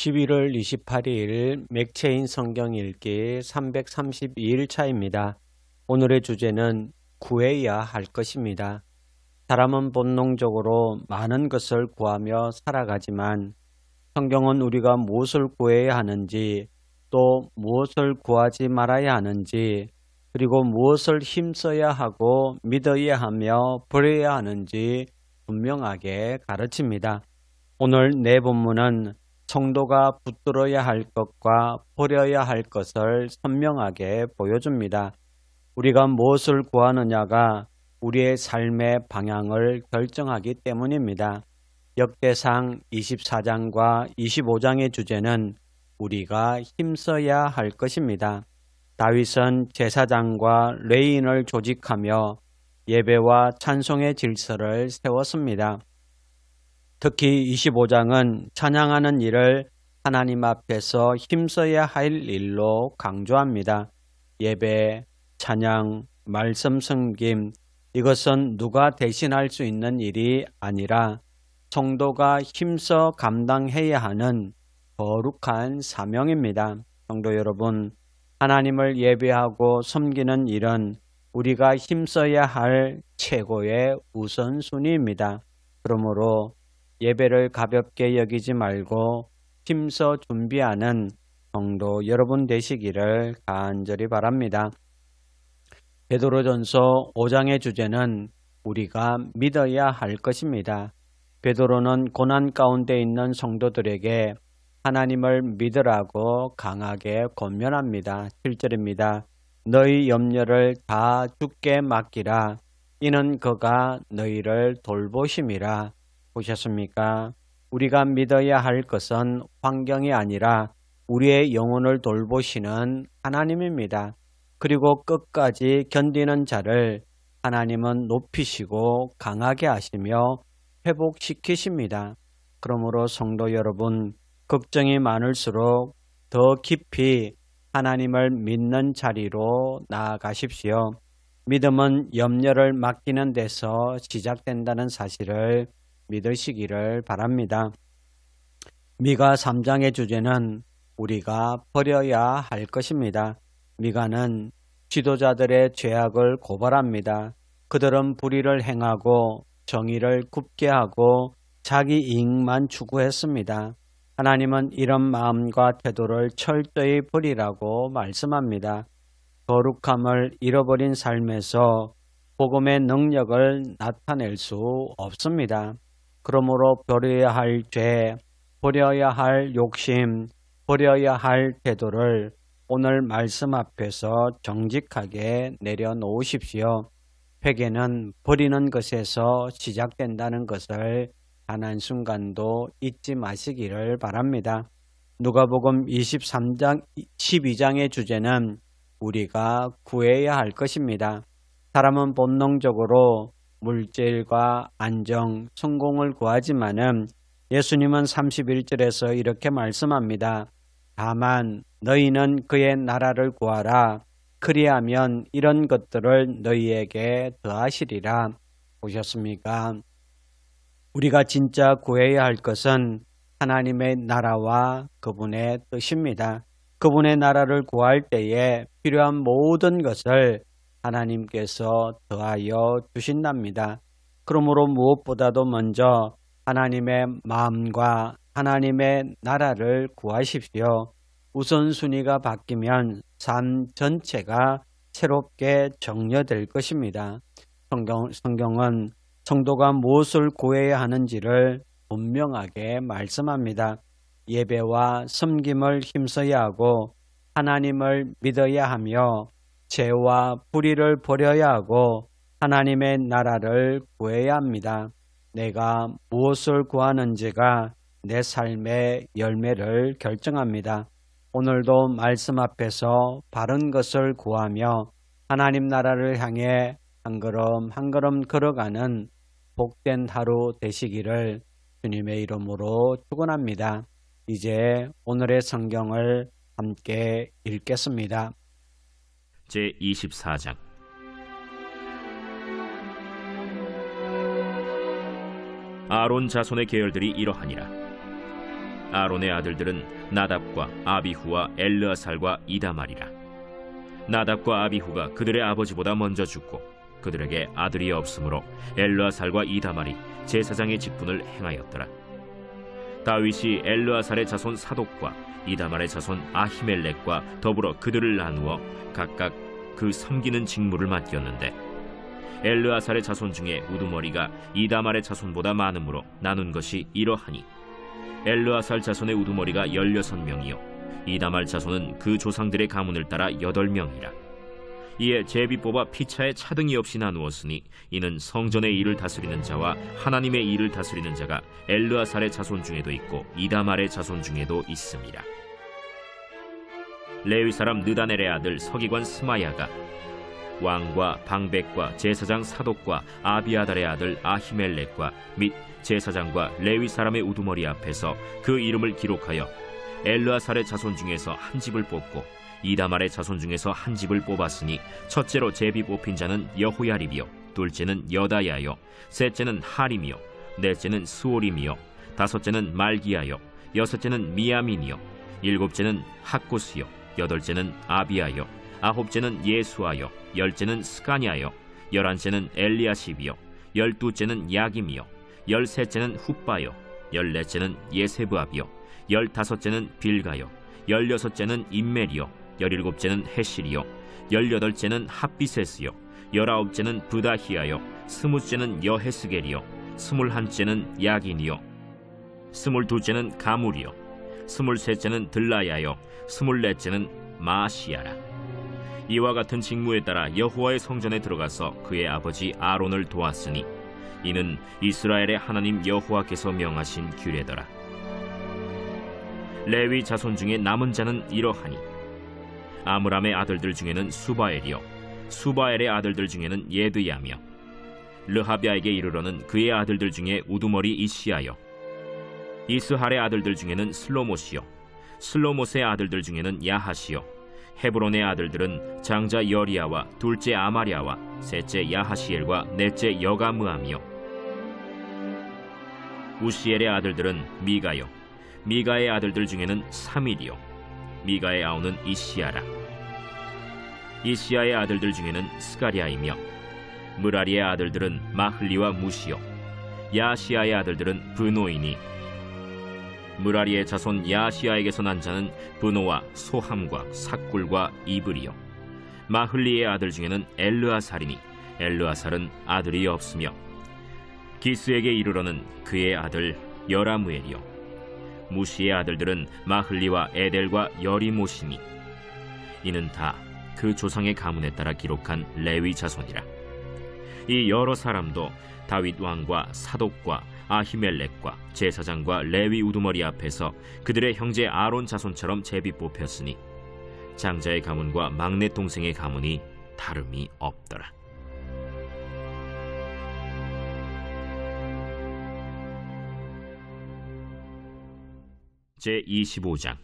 11월 28일 맥체인 성경 읽기 332일 차입니다. 오늘의 주제는 구해야 할 것입니다. 사람은 본능적으로 많은 것을 구하며 살아가지만 성경은 우리가 무엇을 구해야 하는지, 또 무엇을 구하지 말아야 하는지, 그리고 무엇을 힘써야 하고 믿어야 하며 버려야 하는지 분명하게 가르칩니다. 오늘 내 본문은 성도가 붙들어야 할 것과 버려야 할 것을 선명하게 보여줍니다. 우리가 무엇을 구하느냐가 우리의 삶의 방향을 결정하기 때문입니다. 역대상 24장과 25장의 주제는 우리가 힘써야 할 것입니다. 다윗은 제사장과 레위인을 조직하며 예배와 찬송의 질서를 세웠습니다. 특히 25장은 찬양하는 일을 하나님 앞에서 힘써야 할 일로 강조합니다. 예배, 찬양, 말씀 섬김, 이것은 누가 대신할 수 있는 일이 아니라 성도가 힘써 감당해야 하는 거룩한 사명입니다. 성도 여러분, 하나님을 예배하고 섬기는 일은 우리가 힘써야 할 최고의 우선순위입니다. 그러므로 예배를 가볍게 여기지 말고 힘써 준비하는 성도 여러분 되시기를 간절히 바랍니다. 베드로전서 5장의 주제는 우리가 믿어야 할 것입니다. 베드로는 고난 가운데 있는 성도들에게 하나님을 믿으라고 강하게 권면합니다. 7절입니다. 너희 염려를 다 주께 맡기라. 이는 그가 너희를 돌보심이라. 보셨습니까? 우리가 믿어야 할 것은 환경이 아니라 우리의 영혼을 돌보시는 하나님입니다. 그리고 끝까지 견디는 자를 하나님은 높이시고 강하게 하시며 회복시키십니다. 그러므로 성도 여러분, 걱정이 많을수록 더 깊이 하나님을 믿는 자리로 나아가십시오. 믿음은 염려를 맡기는 데서 시작된다는 사실을 믿으시기를 바랍니다. 미가 3장의 주제는 우리가 버려야 할 것입니다. 미가는 지도자들의 죄악을 고발합니다. 그들은 불의를 행하고 정의를 굽게 하고 자기 이익만 추구했습니다. 하나님은 이런 마음과 태도를 철저히 버리라고 말씀합니다. 거룩함을 잃어버린 삶에서 복음의 능력을 나타낼 수 없습니다. 그러므로 버려야 할 죄, 버려야 할 욕심, 버려야 할 태도를 오늘 말씀 앞에서 정직하게 내려놓으십시오. 회개는 버리는 것에서 시작된다는 것을 단 한순간도 잊지 마시기를 바랍니다. 누가복음 12장의 주제는 우리가 구해야 할 것입니다. 사람은 본능적으로 물질과 안정, 성공을 구하지만은 예수님은 31절에서 이렇게 말씀합니다. 다만 너희는 그의 나라를 구하라. 그리하면 이런 것들을 너희에게 더하시리라. 보셨습니까? 우리가 진짜 구해야 할 것은 하나님의 나라와 그분의 뜻입니다. 그분의 나라를 구할 때에 필요한 모든 것을 하나님께서 더하여 주신답니다. 그러므로 무엇보다도 먼저 하나님의 마음과 하나님의 나라를 구하십시오. 우선순위가 바뀌면 삶 전체가 새롭게 정려될 것입니다. 성경은 성도가 무엇을 구해야 하는지를 분명하게 말씀합니다. 예배와 섬김을 힘써야 하고 하나님을 믿어야 하며 죄와 불의를 버려야 하고 하나님의 나라를 구해야 합니다. 내가 무엇을 구하는지가 내 삶의 열매를 결정합니다. 오늘도 말씀 앞에서 바른 것을 구하며 하나님 나라를 향해 한 걸음 한 걸음 걸어가는 복된 하루 되시기를 주님의 이름으로 축원합니다. 이제 오늘의 성경을 함께 읽겠습니다. 제24장 아론 자손의 계열들이 이러하니라. 아론의 아들들은 나답과 아비후와 엘르아살과 이다말이라. 나답과 아비후가 그들의 아버지보다 먼저 죽고 그들에게 아들이 없으므로 엘르아살과 이다말이 제사장의 직분을 행하였더라. 다윗이 엘르아살의 자손 사독과 이다말의 자손 아히멜렉과 더불어 그들을 나누어 각각 그 섬기는 직무를 맡겼는데, 엘르아살의 자손 중에 우두머리가 이다말의 자손보다 많으므로 나눈 것이 이러하니, 엘르아살 자손의 우두머리가 16명이요 이다말 자손은 그 조상들의 가문을 따라 8명이라. 이에 제비 뽑아 피차에 차등이 없이 나누었으니, 이는 성전의 일을 다스리는 자와 하나님의 일을 다스리는 자가 엘르아살의 자손 중에도 있고 이다말의 자손 중에도 있습니다. 레위 사람 느다넬의 아들 서기관 스마야가 왕과 방백과 제사장 사독과 아비아달의 아들 아히멜렉과 및 제사장과 레위 사람의 우두머리 앞에서 그 이름을 기록하여 엘르아살의 자손 중에서 한 집을 뽑고 이다말의 자손 중에서 한 집을 뽑았으니, 첫째로 제비 뽑힌 자는 여호야립이요 둘째는 여다야요 셋째는 하림이요 넷째는 스오림이요 다섯째는 말기야요 여섯째는 미야민이요 일곱째는 학구스요 여덟째는 아비야요 아홉째는 예수아요 열째는 스가냐요 열한째는 엘리야십이요 열두째는 야김이요 열셋째는 훗바요 열넷째는 예세브압이요 열다섯째는 빌가요 열여섯째는 임멜이요 열일곱째는 헤실이요 열여덟째는 핫비세스요 열아홉째는 브다히아요 스무째는 여헤스겔이요 스물한째는 야긴이요 스물둘째는 가물이요 스물셋째는 들라야요 스물넷째는 마시아라. 이와 같은 직무에 따라 여호와의 성전에 들어가서 그의 아버지 아론을 도왔으니, 이는 이스라엘의 하나님 여호와께서 명하신 규례더라. 레위 자손 중에 남은 자는 이러하니, 아므람의 아들들 중에는 수바엘이요 수바엘의 아들들 중에는 예드야며, 르하비아에게 이르러는 그의 아들들 중에 우두머리 이시야요 이스할의 아들들 중에는 슬로못이요 슬로못의 아들들 중에는 야하시요 헤브론의 아들들은 장자 여리야와 둘째 아마랴와 셋째 야하시엘과 넷째 여가므암이요 우시엘의 아들들은 미가요 미가의 아들들 중에는 사밀이요 미가의 아우는 이시야라. 이시야의 아들들 중에는 스가랴이며, 무라리의 아들들은 마흘리와 무시요 야시야의 아들들은 브노이니, 무라리의 자손 야시야에게서 난 자는 브노와 소함과 삭굴과 이브리요 마흘리의 아들 중에는 엘르아살이니, 엘르아살은 아들이 없으며, 기스에게 이르러는 그의 아들 여라무엘이요 무시의 아들들은 마흘리와 에델과 여리모시니, 이는 다 그 조상의 가문에 따라 기록한 레위 자손이라. 이 여러 사람도 다윗 왕과 사독과 아히멜렉과 제사장과 레위 우두머리 앞에서 그들의 형제 아론 자손처럼 제비 뽑혔으니, 장자의 가문과 막내 동생의 가문이 다름이 없더라. 제25장.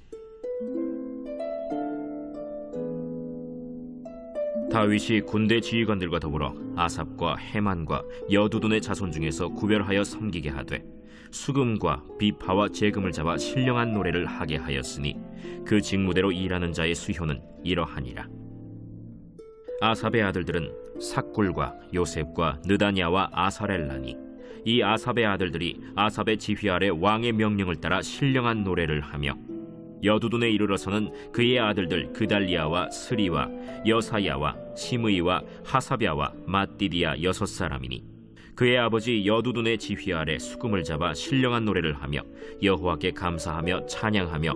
다윗이 군대 지휘관들과 더불어 아삽과 헤만과 여두둔의 자손 중에서 구별하여 섬기게 하되, 수금과 비파와 재금을 잡아 신령한 노래를 하게 하였으니, 그 직무대로 일하는 자의 수효는 이러하니라. 아삽의 아들들은 삭굴과 요셉과 느다냐와 아사렐라니, 이 아삽의 아들들이 아삽의 지휘 아래 왕의 명령을 따라 신령한 노래를 하며, 여두둔에 이르러서는 그의 아들들 그달리아와 스리와 여사야와 시므이와 하사랴와 맏디디아 6사람이니, 그의 아버지 여두둔의 지휘 아래 수금을 잡아 신령한 노래를 하며 여호와께 감사하며 찬양하며,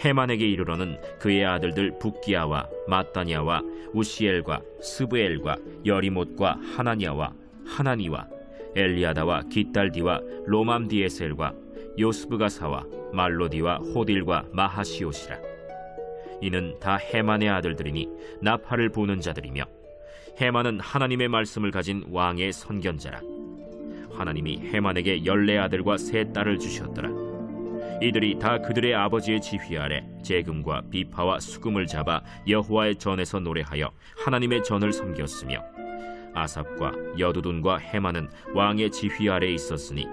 헤만에게 이르러는 그의 아들들 붓기야와 마따냐와 우시엘과 스브엘과 여리못과 하나냐와 하나니와 엘리아다와 깃달디와 로맘디에셀과 요스브가사와 말로디와 호딜과 마하시옷이라. 이는 다 헤만의 아들들이니 나팔을 부는 자들이며, 헤만은 하나님의 말씀을 가진 왕의 선견자라. 하나님이 헤만에게 14아들과 3딸을 주셨더라. 이들이 다 그들의 아버지의 지휘 아래 재금과 비파와 수금을 잡아 여호와의 전에서 노래하여 하나님의 전을 섬겼으며, 아삽과 여두둔과 헤만은 왕의 지휘 아래 있었으니,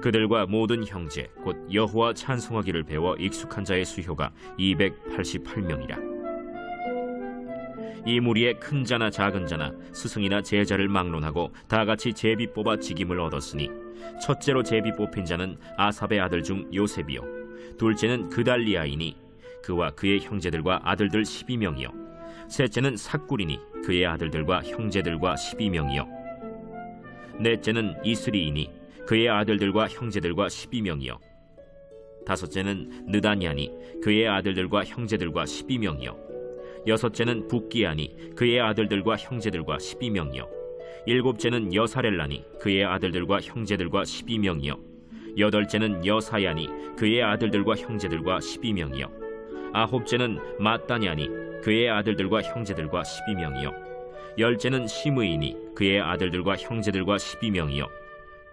그들과 모든 형제 곧 여호와 찬송하기를 배워 익숙한 자의 수효가 288명이라. 이 무리에 큰 자나 작은 자나 스승이나 제자를 막론하고 다 같이 제비 뽑아 직임을 얻었으니, 첫째로 제비 뽑힌 자는 아삽의 아들 중 요셉이요, 둘째는 그달리아이니 그와 그의 형제들과 아들들 12명이요, 셋째는 삭굴이니 그의 아들들과 형제들과 12명이요, 넷째는 이스리이니 그의 아들들과 형제들과 12명이요, 다섯째는 느다냐니 그의 아들들과 형제들과 12명이요, 여섯째는 붓기아니 그의 아들들과 형제들과 12명이요, 일곱째는 여사렐라니 그의 아들들과 형제들과 12명이요, 여덟째는 여사야니 그의 아들들과 형제들과 12명이요, 아홉째는 마따냐니 그의 아들들과 형제들과 12명이요, 열째는 시므이니 그의 아들들과 형제들과 12명이요,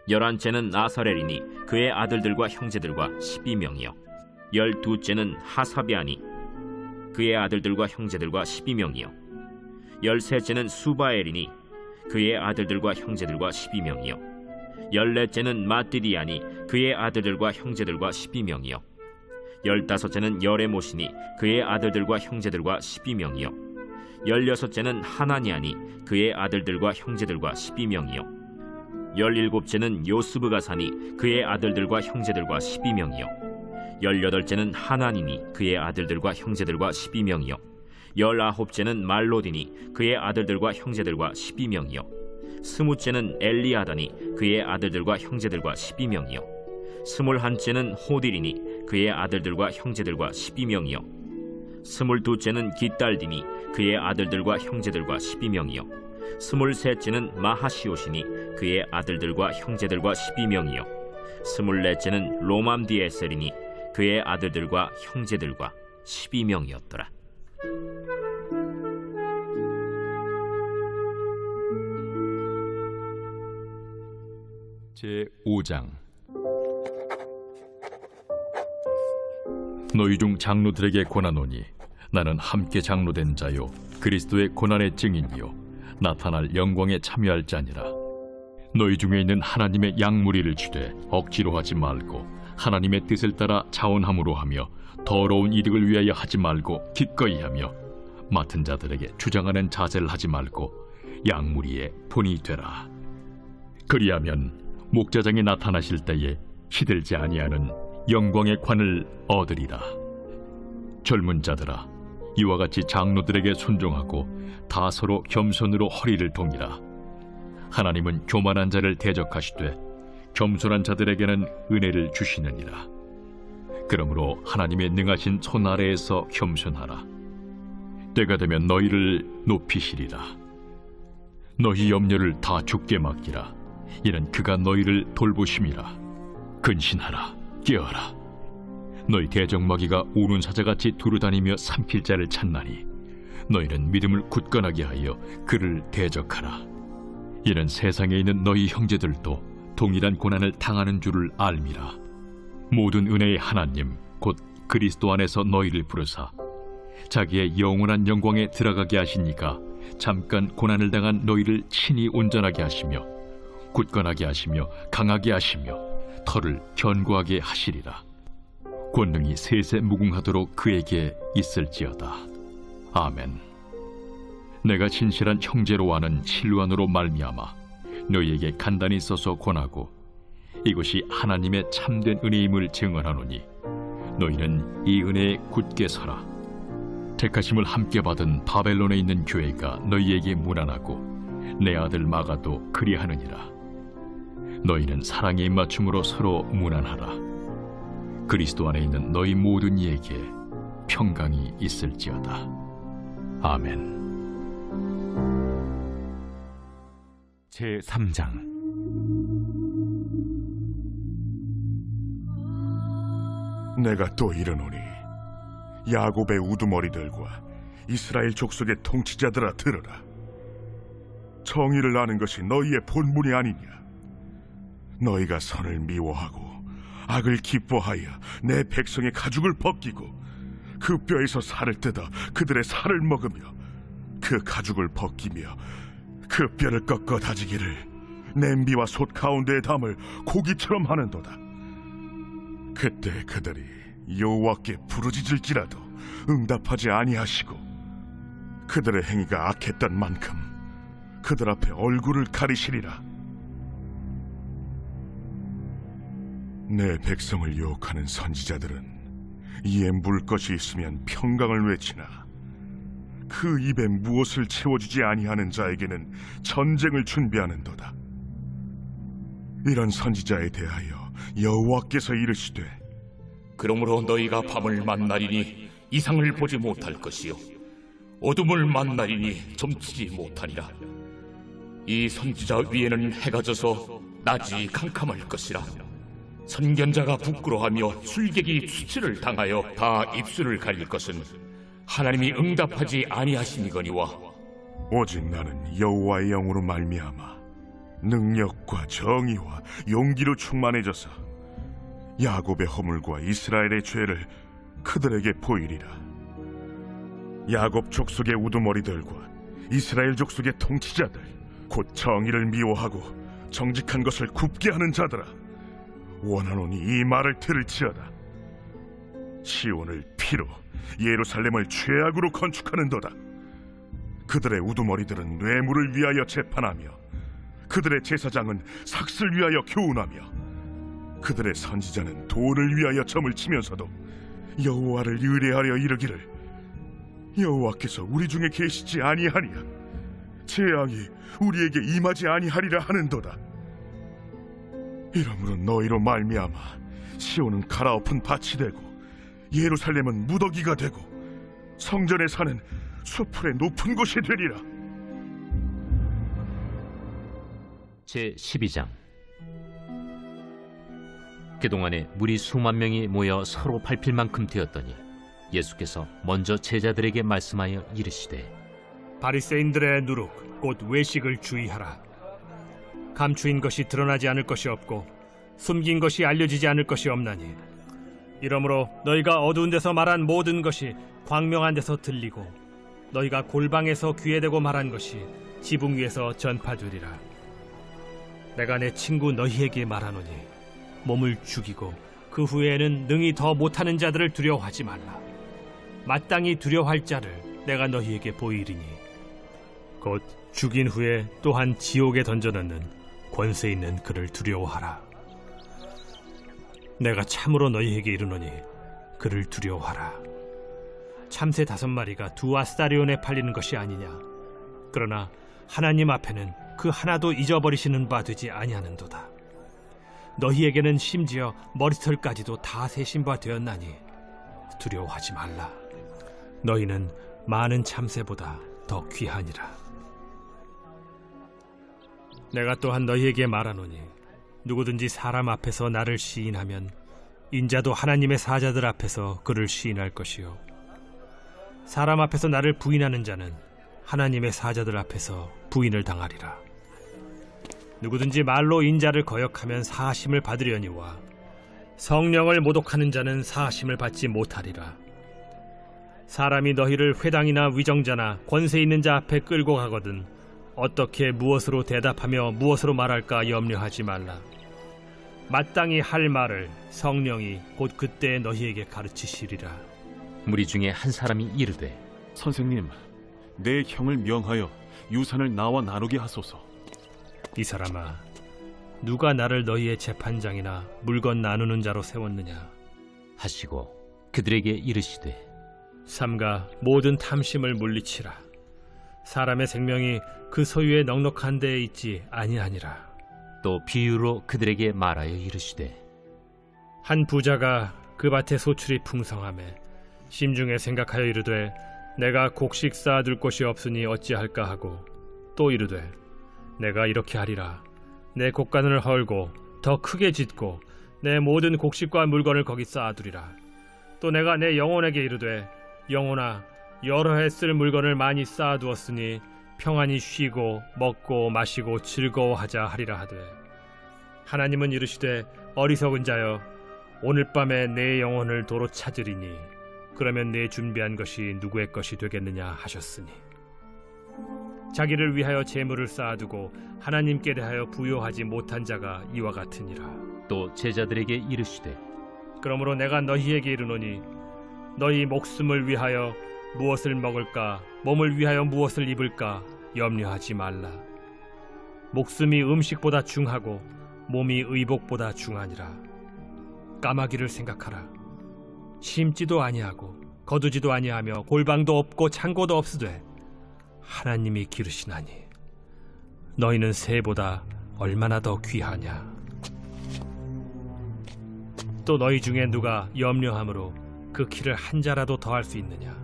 열한째는 아사렐이니 그의 아들들과 형제들과 12명이요, 열두째는 하사비아니 그의 아들들과 형제들과 12명이요, 열셋째는 수바엘이니 그의 아들들과 형제들과 12명이요, 열넷째는 마띠디아니 그의 아들들과 형제들과 12명이요, 열다섯째는 여레모시니 그의 아들들과 형제들과 12명이요, 열여섯째는 하나니아니 그의 아들들과 형제들과 12명이요, 열일곱째는 요스브가사니 그의 아들들과 형제들과 12명이요, 열여덟째는 하나니니 그의 아들들과 형제들과 12명이요, 열아홉째는 말로디니 그의 아들들과 형제들과 12명이요, 스무째는 엘리아다니 그의 아들들과 형제들과 12명이요, 스물한째는 호딜이니 그의 아들들과 형제들과 12명이요, 스물두째는 깃달디니 그의 아들들과 형제들과 12명이요, 스물셋째는 마하시오시니 그의 아들들과 형제들과 12명이요, 스물넷째는 로맘디에셀이니 그의 아들들과 형제들과 12명이었더라. 제5장. 너희 중 장로들에게 권하노니 나는 함께 장로된 자요 그리스도의 고난의 증인이요 나타날 영광에 참여할 자니라. 너희 중에 있는 하나님의 양무리를 주되 억지로 하지 말고 하나님의 뜻을 따라 자원함으로 하며 더러운 이득을 위하여 하지 말고 기꺼이 하며 맡은 자들에게 주장하는 자세를 하지 말고 양무리의 본이 되라. 그리하면 목자장이 나타나실 때에 시들지 아니하는 영광의 관을 얻으리라. 젊은 자들아, 이와 같이 장로들에게 순종하고 다 서로 겸손으로 허리를 동이라. 하나님은 교만한 자를 대적하시되 겸손한 자들에게는 은혜를 주시느니라. 그러므로 하나님의 능하신 손 아래에서 겸손하라. 때가 되면 너희를 높이시리라. 너희 염려를 다 주께 맡기라. 이는 그가 너희를 돌보심이라. 근신하라. 깨어라. 너희 대적마귀가 우는 사자같이 두루다니며 삼킬 자를 찾나니 너희는 믿음을 굳건하게 하여 그를 대적하라. 이는 세상에 있는 너희 형제들도 동일한 고난을 당하는 줄을 알미라. 모든 은혜의 하나님 곧 그리스도 안에서 너희를 부르사 자기의 영원한 영광에 들어가게 하시니까 잠깐 고난을 당한 너희를 친히 온전하게 하시며 굳건하게 하시며 강하게 하시며 털을 견고하게 하시리라. 권능이 세세 무궁하도록 그에게 있을지어다. 아멘. 내가 진실한 형제로 아는 실루안으로 말미암아 너희에게 간단히 써서 권하고 이것이 하나님의 참된 은혜임을 증언하노니 너희는 이 은혜에 굳게 서라. 택하심을 함께 받은 바벨론에 있는 교회가 너희에게 문안하고 내 아들 마가도 그리하느니라. 너희는 사랑의 입맞춤으로 서로 문안하라. 그리스도 안에 있는 너희 모든 이에게 평강이 있을지어다. 아멘. 제3장. 내가 또 이르노니 야곱의 우두머리들과 이스라엘 족속의 통치자들아 들으라. 정의를 아는 것이 너희의 본분이 아니냐. 너희가 선을 미워하고 악을 기뻐하여 내 백성의 가죽을 벗기고 그 뼈에서 살을 뜯어 그들의 살을 먹으며 그 가죽을 벗기며 그 뼈를 꺾어 다지기를 냄비와 솥 가운데에 담을 고기처럼 하는도다. 그때 그들이 여호와께 부르짖을지라도 응답하지 아니하시고 그들의 행위가 악했던 만큼 그들 앞에 얼굴을 가리시리라. 내 백성을 유혹하는 선지자들은 이에 물 것이 있으면 평강을 외치나 그 입에 무엇을 채워주지 아니하는 자에게는 전쟁을 준비하는도다. 이런 선지자에 대하여 여호와께서 이르시되 그러므로 너희가 밤을 만나리니 이상을 보지 못할 것이요 어둠을 만나리니 점치지 못하리라. 이 선지자 위에는 해가 져서 낮이 캄캄할 것이라. 선견자가 부끄러워하며 술객이 수치를 당하여 다 입술을 가릴 것은 하나님이 응답하지 아니하심이거니와 오직 나는 여호와의 영으로 말미암아 능력과 정의와 용기로 충만해져서 야곱의 허물과 이스라엘의 죄를 그들에게 보이리라. 야곱 족속의 우두머리들과 이스라엘 족속의 통치자들 곧 정의를 미워하고 정직한 것을 굽게 하는 자들아, 원하노니 이 말을 들을지어다. 시온을 피로 예루살렘을 죄악으로 건축하는도다. 그들의 우두머리들은 뇌물을 위하여 재판하며 그들의 제사장은 삭슬 위하여 교훈하며 그들의 선지자는 돈을 위하여 점을 치면서도 여호와를 의뢰하려 이르기를 여호와께서 우리 중에 계시지 아니하니야 재앙이 우리에게 임하지 아니하리라 하는도다. 이러므로 너희로 말미암아 시온은 갈아엎은 밭이 되고 예루살렘은 무더기가 되고 성전에 사는 수풀의 높은 곳이 되리라. 제12장. 그동안에 무리 수만 명이 모여 서로 밟힐 만큼 되었더니 예수께서 먼저 제자들에게 말씀하여 이르시되 바리새인들의 누룩 곧 외식을 주의하라. 감추인 것이 드러나지 않을 것이 없고 숨긴 것이 알려지지 않을 것이 없나니 이러므로 너희가 어두운 데서 말한 모든 것이 광명한 데서 들리고 너희가 골방에서 귀에 대고 말한 것이 지붕 위에서 전파되리라. 내가 내 친구 너희에게 말하노니 몸을 죽이고 그 후에는 능히 더 못하는 자들을 두려워하지 말라. 마땅히 두려워할 자를 내가 너희에게 보이리니 곧 죽인 후에 또한 지옥에 던져넣는 권세 있는 그를 두려워하라. 내가 참으로 너희에게 이르노니 그를 두려워하라. 참새 5마리가 2아스타리온에 팔리는 것이 아니냐. 그러나 하나님 앞에는 그 하나도 잊어버리시는 바 되지 아니하는도다. 너희에게는 심지어 머리털까지도 다 세신 바 되었나니 두려워하지 말라. 너희는 많은 참새보다 더 귀하니라. 내가 또한 너희에게 말하노니 누구든지 사람 앞에서 나를 시인하면 인자도 하나님의 사자들 앞에서 그를 시인할 것이요 사람 앞에서 나를 부인하는 자는 하나님의 사자들 앞에서 부인을 당하리라. 누구든지 말로 인자를 거역하면 사하심을 받으려니와 성령을 모독하는 자는 사하심을 받지 못하리라. 사람이 너희를 회당이나 위정자나 권세 있는 자 앞에 끌고 가거든 어떻게 무엇으로 대답하며 무엇으로 말할까 염려하지 말라. 마땅히 할 말을 성령이 곧 그때 너희에게 가르치시리라. 무리 중에 한 사람이 이르되 선생님, 내 형을 명하여 유산을 나와 나누게 하소서. 이 사람아, 누가 나를 너희의 재판장이나 물건 나누는 자로 세웠느냐. 하시고 그들에게 이르시되 삼가 모든 탐심을 물리치라. 사람의 생명이 그 소유의 넉넉한 데에 있지 아니하니라. 또 비유로 그들에게 말하여 이르시되 한 부자가 그 밭에 소출이 풍성하매 심중에 생각하여 이르되 내가 곡식 쌓아둘 곳이 없으니 어찌할까 하고 또 이르되 내가 이렇게 하리라. 내 곡간을 헐고 더 크게 짓고 내 모든 곡식과 물건을 거기 쌓아두리라. 또 내가 내 영혼에게 이르되 영혼아, 여러 해 쓸 물건을 많이 쌓아두었으니 평안히 쉬고 먹고 마시고 즐거워하자 하리라 하되 하나님은 이르시되 어리석은 자여, 오늘 밤에 내 영혼을 도로 찾으리니 그러면 내 준비한 것이 누구의 것이 되겠느냐 하셨으니 자기를 위하여 재물을 쌓아두고 하나님께 대하여 부요하지 못한 자가 이와 같으니라. 또 제자들에게 이르시되 그러므로 내가 너희에게 이르노니 너희 목숨을 위하여 무엇을 먹을까 몸을 위하여 무엇을 입을까 염려하지 말라. 목숨이 음식보다 중하고 몸이 의복보다 중하니라. 까마귀를 생각하라. 심지도 아니하고 거두지도 아니하며 골방도 없고 창고도 없으되 하나님이 기르시나니 너희는 새보다 얼마나 더 귀하냐. 또 너희 중에 누가 염려함으로 그 키를 한 자라도 더할 수 있느냐.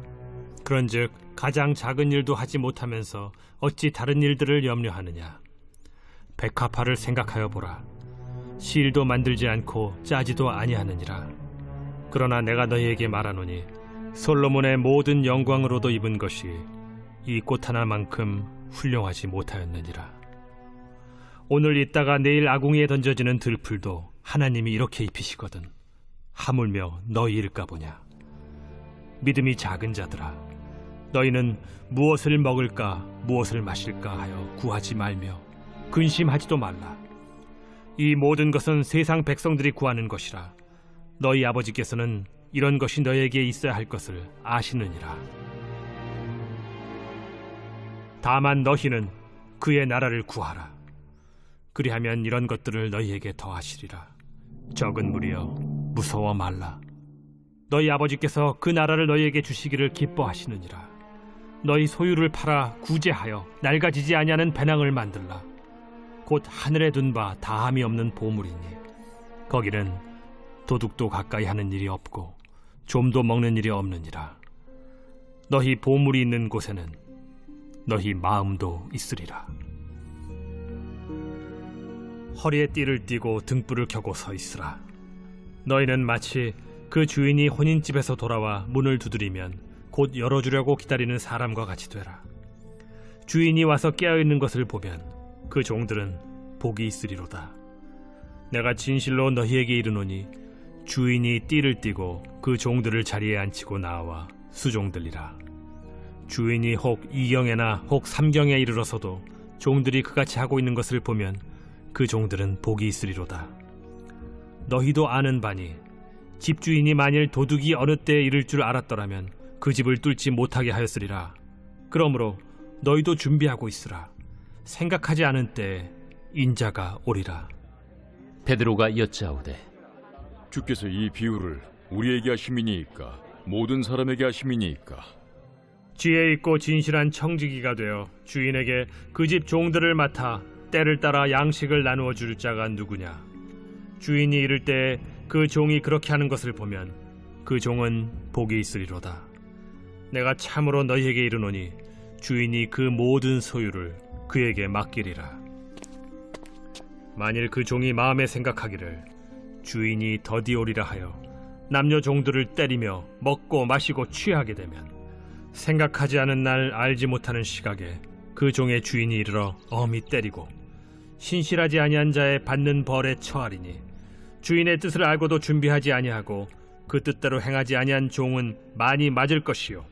그런즉 가장 작은 일도 하지 못하면서 어찌 다른 일들을 염려하느냐. 백합화를 생각하여 보라. 실도 만들지 않고 짜지도 아니하느니라. 그러나 내가 너희에게 말하노니 솔로몬의 모든 영광으로도 입은 것이 이 꽃 하나만큼 훌륭하지 못하였느니라. 오늘 있다가 내일 아궁이에 던져지는 들풀도 하나님이 이렇게 입히시거든 하물며 너희일까 보냐. 믿음이 작은 자들아, 너희는 무엇을 먹을까 무엇을 마실까 하여 구하지 말며 근심하지도 말라. 이 모든 것은 세상 백성들이 구하는 것이라. 너희 아버지께서는 이런 것이 너희에게 있어야 할 것을 아시느니라. 다만 너희는 그의 나라를 구하라. 그리하면 이런 것들을 너희에게 더하시리라. 적은 무리여 무서워 말라. 너희 아버지께서 그 나라를 너희에게 주시기를 기뻐하시느니라. 너희 소유를 팔아 구제하여 낡아지지 아니하는 배낭을 만들라. 곧 하늘에 둔 바 다함이 없는 보물이니 거기는 도둑도 가까이 하는 일이 없고 좀도 먹는 일이 없느니라. 너희 보물이 있는 곳에는 너희 마음도 있으리라. 허리에 띠를 띠고 등불을 켜고 서 있으라. 너희는 마치 그 주인이 혼인집에서 돌아와 문을 두드리면 곧 열어주려고 기다리는 사람과 같이 되라. 주인이 와서 깨어있는 것을 보면 그 종들은 복이 있으리로다. 내가 진실로 너희에게 이르노니 주인이 띠를 띠고 그 종들을 자리에 앉히고 나와 수종들리라. 주인이 혹 2경에나 혹 3경에 이르러서도 종들이 그같이 하고 있는 것을 보면 그 종들은 복이 있으리로다. 너희도 아는 바니 집주인이 만일 도둑이 어느 때에 이를 줄 알았더라면 그 집을 뚫지 못하게 하였으리라. 그러므로 너희도 준비하고 있으라. 생각하지 않은 때에 인자가 오리라. 베드로가 여짜오되 주께서 이 비유를 우리에게 하심이니이까 모든 사람에게 하심이니이까? 지혜 있고 진실한 청지기가 되어 주인에게 그 집 종들을 맡아 때를 따라 양식을 나누어 줄 자가 누구냐. 주인이 이를 때에 그 종이 그렇게 하는 것을 보면 그 종은 복이 있으리로다. 내가 참으로 너희에게 이르노니 주인이 그 모든 소유를 그에게 맡기리라. 만일 그 종이 마음에 생각하기를 주인이 더디 오리라 하여 남녀 종들을 때리며 먹고 마시고 취하게 되면 생각하지 않은 날 알지 못하는 시각에 그 종의 주인이 이르러 엄히 때리고 신실하지 아니한 자의 받는 벌에 처하리니 주인의 뜻을 알고도 준비하지 아니하고 그 뜻대로 행하지 아니한 종은 많이 맞을 것이요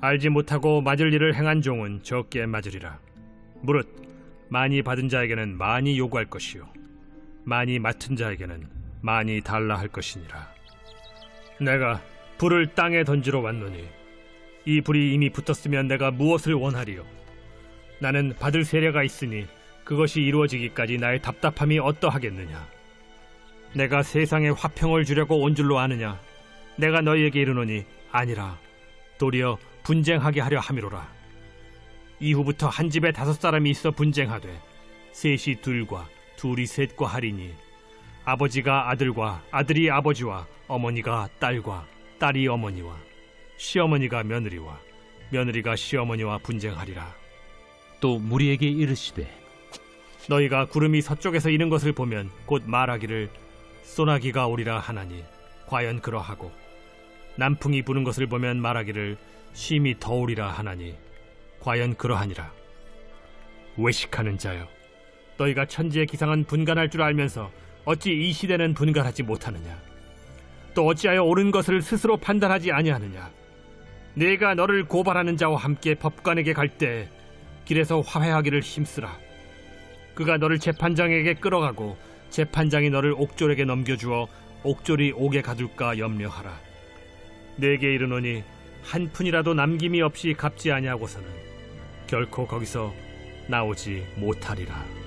알지 못하고 맞을 일을 행한 종은 적게 맞으리라. 무릇 많이 받은 자에게는 많이 요구할 것이요 많이 맡은 자에게는 많이 달라 할 것이니라. 내가 불을 땅에 던지러 왔노니 이 불이 이미 붙었으면 내가 무엇을 원하리요. 나는 받을 세례가 있으니 그것이 이루어지기까지 나의 답답함이 어떠하겠느냐. 내가 세상에 화평을 주려고 온 줄로 아느냐. 내가 너희에게 이르노니 아니라 도리어 분쟁하게 하려 함이로라. 이후부터 한 집에 5사람이 있어 분쟁하되 셋이 둘과 둘이 셋과 하리니 아버지가 아들과 아들이 아버지와 어머니가 딸과 딸이 어머니와 시어머니가 며느리와 며느리가 시어머니와 분쟁하리라. 또 무리에게 이르시되 너희가 구름이 서쪽에서 이는 것을 보면 곧 말하기를 소나기가 오리라 하나니 과연 그러하고 남풍이 부는 것을 보면 말하기를 심히 더우리라 하나니 과연 그러하니라. 외식하는 자여, 너희가 천지의 기상은 분간할 줄 알면서 어찌 이 시대는 분간하지 못하느냐. 또 어찌하여 옳은 것을 스스로 판단하지 아니하느냐. 내가 너를 고발하는 자와 함께 법관에게 갈 때 길에서 화해하기를 힘쓰라. 그가 너를 재판장에게 끌어가고 재판장이 너를 옥졸에게 넘겨주어 옥졸이 옥에 가둘까 염려하라. 내게 이르노니 한 푼이라도 남김이 없이 갚지 아니하고서는 결코 거기서 나오지 못하리라.